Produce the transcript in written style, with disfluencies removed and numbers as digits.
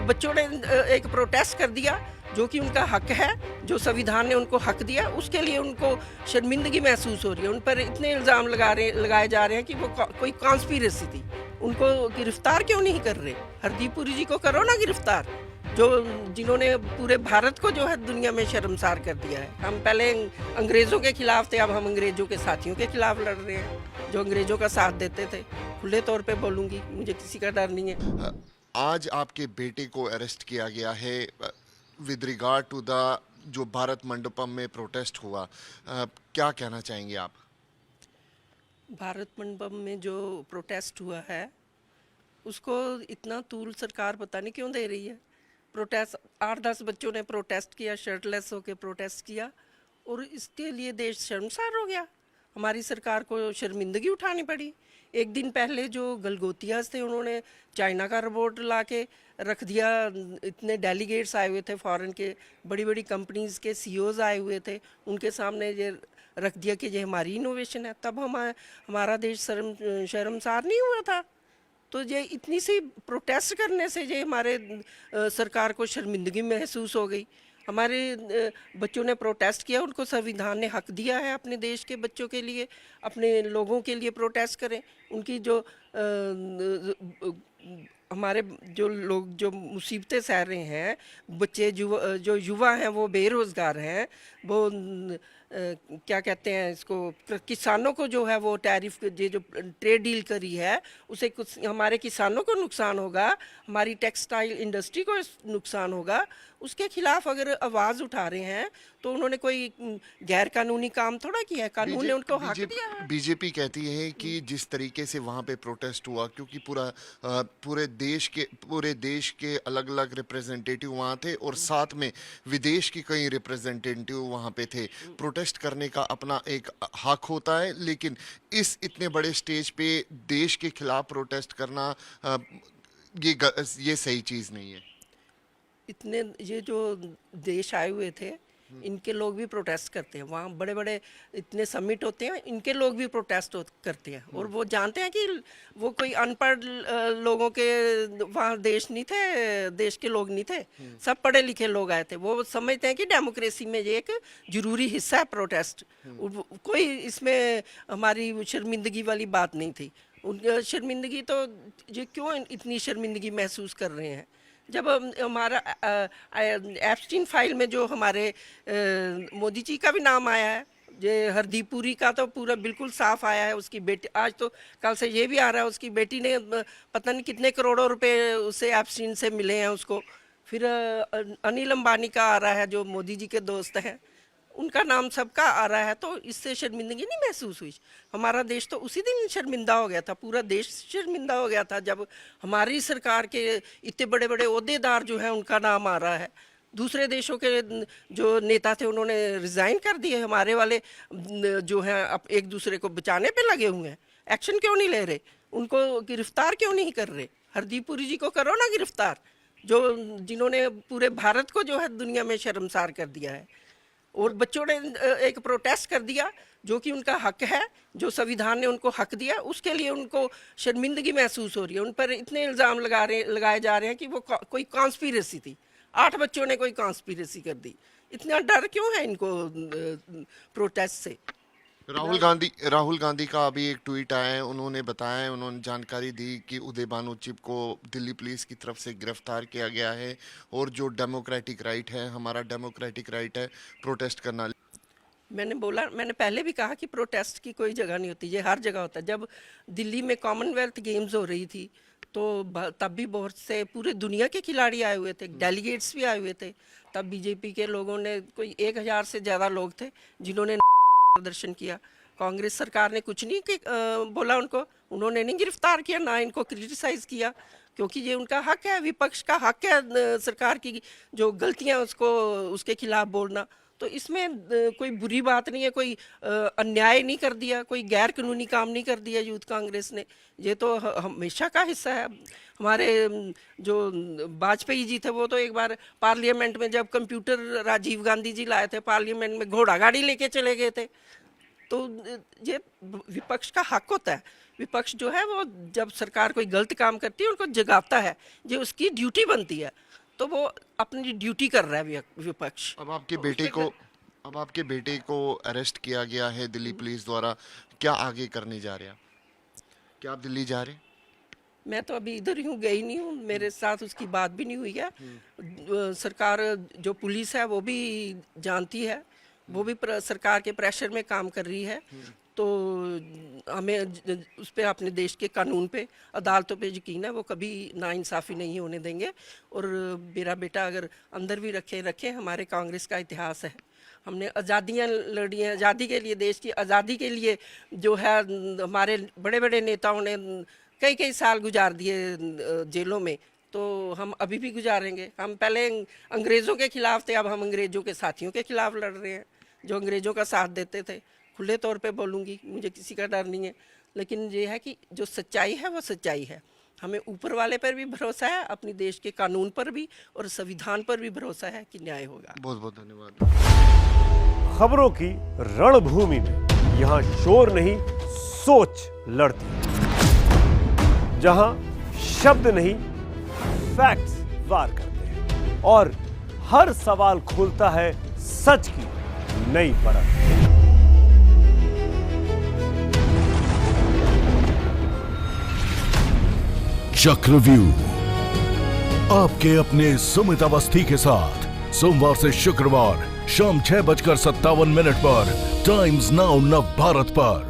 बच्चों ने एक प्रोटेस्ट कर दिया जो कि उनका हक है, जो संविधान ने उनको हक दिया, उसके लिए उनको शर्मिंदगी महसूस हो रही है। उन पर इतने इल्ज़ाम लगाए जा रहे हैं कि वो कोई कॉन्स्पिरेसी थी। उनको गिरफ्तार क्यों नहीं कर रहे? हरदीप पुरी जी को करो ना गिरफ्तार, जिन्होंने पूरे भारत को जो है दुनिया में शर्मसार कर दिया है। हम पहले अंग्रेज़ों के खिलाफ थे, अब हम अंग्रेज़ों के साथियों के खिलाफ लड़ रहे हैं जो अंग्रेज़ों का साथ देते थे। खुले तौर पे बोलूँगी, मुझे किसी का डर नहीं है। आज आपके बेटे को अरेस्ट किया गया है विद रिगार्ड टू द जो भारत मंडपम में प्रोटेस्ट हुआ, क्या कहना चाहेंगे आप? भारत मंडपम में जो प्रोटेस्ट हुआ है उसको इतना तूल सरकार पता नहीं क्यों दे रही है। प्रोटेस्ट 8-10 बच्चों ने प्रोटेस्ट किया, शर्टलेस होकर प्रोटेस्ट किया और इसके लिए देश शर्मसार हो गया। हमारी सरकार को शर्मिंदगी उठानी पड़ी। एक दिन पहले जो गलगोतियाज थे उन्होंने चाइना का रिपोर्ट ला के रख दिया। इतने डेलीगेट्स आए हुए थे फॉरेन के, बड़ी बड़ी कंपनीज़ के सीईओज आए हुए थे, उनके सामने ये रख दिया कि ये हमारी इनोवेशन है। तब हमारा देश शर्मसार नहीं हुआ था। तो ये इतनी सी प्रोटेस्ट करने से ये हमारे सरकार को शर्मिंदगी महसूस हो गई। हमारे बच्चों ने प्रोटेस्ट किया, उनको संविधान ने हक दिया है अपने देश के बच्चों के लिए, अपने लोगों के लिए प्रोटेस्ट करें। उनकी जो हमारे जो लोग जो मुसीबतें सह रहे हैं, बच्चे जो युवा हैं वो बेरोज़गार हैं, वो क्या कहते हैं इसको, किसानों को जो है वो टैरिफ जो ट्रेड डील करी है उसे कुछ हमारे किसानों को नुकसान होगा, हमारी टेक्सटाइल इंडस्ट्री को नुकसान होगा। उसके खिलाफ अगर आवाज़ उठा रहे हैं तो उन्होंने कोई गैर कानूनी काम थोड़ा किया है, कानून ने उनको हक दिया है। बीजेपी कहती है कि जिस तरीके से वहाँ पे प्रोटेस्ट हुआ, क्योंकि पूरे देश के अलग अलग रिप्रेजेंटेटिव वहाँ थे और साथ में विदेश की कई रिप्रेजेंटेटिव वहाँ पे थे। प्रोटेस्ट करने का अपना एक हक होता है, लेकिन इस इतने बड़े स्टेज पे देश के खिलाफ प्रोटेस्ट करना ये सही चीज़ नहीं है। इतने ये जो देश आए हुए थे इनके लोग भी प्रोटेस्ट करते हैं, वहाँ बड़े बड़े इतने समिट होते हैं, इनके लोग भी प्रोटेस्ट करते हैं और वो जानते हैं कि वो कोई अनपढ़ लोगों के वहाँ देश नहीं थे, देश के लोग नहीं थे, सब पढ़े लिखे लोग आए थे। वो समझते हैं कि डेमोक्रेसी में ये एक ज़रूरी हिस्सा है प्रोटेस्ट। कोई इसमें हमारी शर्मिंदगी वाली बात नहीं थी। उनकी शर्मिंदगी तो ये क्यों इतनी शर्मिंदगी महसूस कर रहे हैं? जब हमारा एप्स्टीन फाइल में जो हमारे मोदी जी का भी नाम आया है, ये हरदीप पुरी का तो पूरा बिल्कुल साफ आया है। उसकी बेटी, आज तो कल से ये भी आ रहा है, उसकी बेटी ने पता नहीं कितने करोड़ों रुपए उसे एप्स्टीन से मिले हैं उसको। फिर अनिल अंबानी का आ रहा है जो मोदी जी के दोस्त हैं, उनका नाम सबका आ रहा है। तो इससे शर्मिंदगी नहीं महसूस हुई? हमारा देश तो उसी दिन शर्मिंदा हो गया था, पूरा देश शर्मिंदा हो गया था जब हमारी सरकार के इतने बड़े बड़े ओहदेदार जो हैं उनका नाम आ रहा है। दूसरे देशों के जो नेता थे उन्होंने रिज़ाइन कर दिए, हमारे वाले जो हैं अब एक दूसरे को बचाने पे लगे हुए हैं। एक्शन क्यों नहीं ले रहे? उनको गिरफ्तार क्यों नहीं कर रहे? हरदीप पुरी जी को करो ना गिरफ्तार, जिन्होंने पूरे भारत को जो है दुनिया में शर्मसार कर दिया है। और बच्चों ने एक प्रोटेस्ट कर दिया जो कि उनका हक है, जो संविधान ने उनको हक दिया, उसके लिए उनको शर्मिंदगी महसूस हो रही है। उन पर इतने इल्ज़ाम लगाए जा रहे हैं कि वो कोई कॉन्स्पिरेसी थी। 8 बच्चों ने कोई कॉन्स्पिरेसी कर दी। इतना डर क्यों है इनको प्रोटेस्ट से? राहुल गांधी का अभी एक ट्वीट आया है, उन्होंने बताया है, उन्होंने जानकारी दी कि उदय भानु चिब को दिल्ली पुलिस की तरफ से गिरफ्तार किया गया है और जो डेमोक्रेटिक राइट है, हमारा डेमोक्रेटिक राइट है प्रोटेस्ट करना। मैंने पहले भी कहा कि प्रोटेस्ट की कोई जगह नहीं होती, ये हर जगह होता है। जब दिल्ली में कॉमनवेल्थ गेम्स हो रही थी तो तब भी बहुत से पूरे दुनिया के खिलाड़ी आए हुए थे, डेलीगेट्स भी आए हुए थे। तब बीजेपी के लोगों ने, कोई 1000 से ज़्यादा लोग थे जिन्होंने प्रदर्शन किया। कांग्रेस सरकार ने कुछ नहीं बोला उनको, उन्होंने नहीं गिरफ्तार किया, ना इनको क्रिटिसाइज़ किया, क्योंकि ये उनका हक है, विपक्ष का हक है सरकार की जो गलतियां उसके खिलाफ बोलना। तो इसमें कोई बुरी बात नहीं है, कोई अन्याय नहीं कर दिया, कोई गैर कानूनी काम नहीं कर दिया यूथ कांग्रेस ने। ये तो हमेशा का हिस्सा है। हमारे जो वाजपेयी जी थे वो तो एक बार पार्लियामेंट में जब कंप्यूटर राजीव गांधी जी लाए थे पार्लियामेंट में, घोड़ा गाड़ी लेके चले गए थे। तो ये विपक्ष का हक होता है। विपक्ष जो है वो जब सरकार कोई गलत काम करती है उनको जगाता है, ये उसकी ड्यूटी बनती है। तो वो अपनी ड्यूटी कर रहा है विपक्ष। अब आपके बेटे को अरेस्ट किया गया है दिल्ली पुलिस द्वारा, क्या आगे करने जा रहे हैं? क्या आप दिल्ली जा रहे हैं? मैं तो अभी इधर ही हूँ, गई नहीं हूँ, मेरे साथ उसकी बात भी नहीं हुई है। सरकार जो पुलिस है वो भी जानती है, वो भी सरकार के प्रेशर में काम कर रही है। तो हमें उस पे, अपने देश के कानून पे, अदालतों पे यकीन है, वो कभी नाइंसाफ़ी नहीं होने देंगे। और मेरा बेटा अगर अंदर भी रखे, हमारे कांग्रेस का इतिहास है, हमने आज़ादियाँ लड़ी हैं, आज़ादी के लिए, देश की आज़ादी के लिए जो है हमारे बड़े बड़े नेताओं ने कई साल गुजार दिए जेलों में, तो हम अभी भी गुजारेंगे। हम पहले अंग्रेज़ों के खिलाफ थे, अब हम अंग्रेज़ों के साथियों के खिलाफ लड़ रहे हैं जो अंग्रेज़ों का साथ देते थे। खुले तौर पे बोलूँगी, मुझे किसी का डर नहीं है, लेकिन ये है कि जो सच्चाई है वो सच्चाई है। हमें ऊपर वाले पर भी भरोसा है, अपनी देश के कानून पर भी और संविधान पर भी भरोसा है कि न्याय होगा। बहुत बहुत धन्यवाद। खबरों की रणभूमि में यहाँ शोर नहीं, सोच लड़ती है, जहां शब्द नहीं, फैक्ट्स वार करते हैं और हर सवाल खोलता है सच की नई परत। चक्रव्यूह आपके अपने सुमित अवस्थी के साथ सोमवार से शुक्रवार शाम 6:57 पर टाइम्स नाउ नव भारत पर।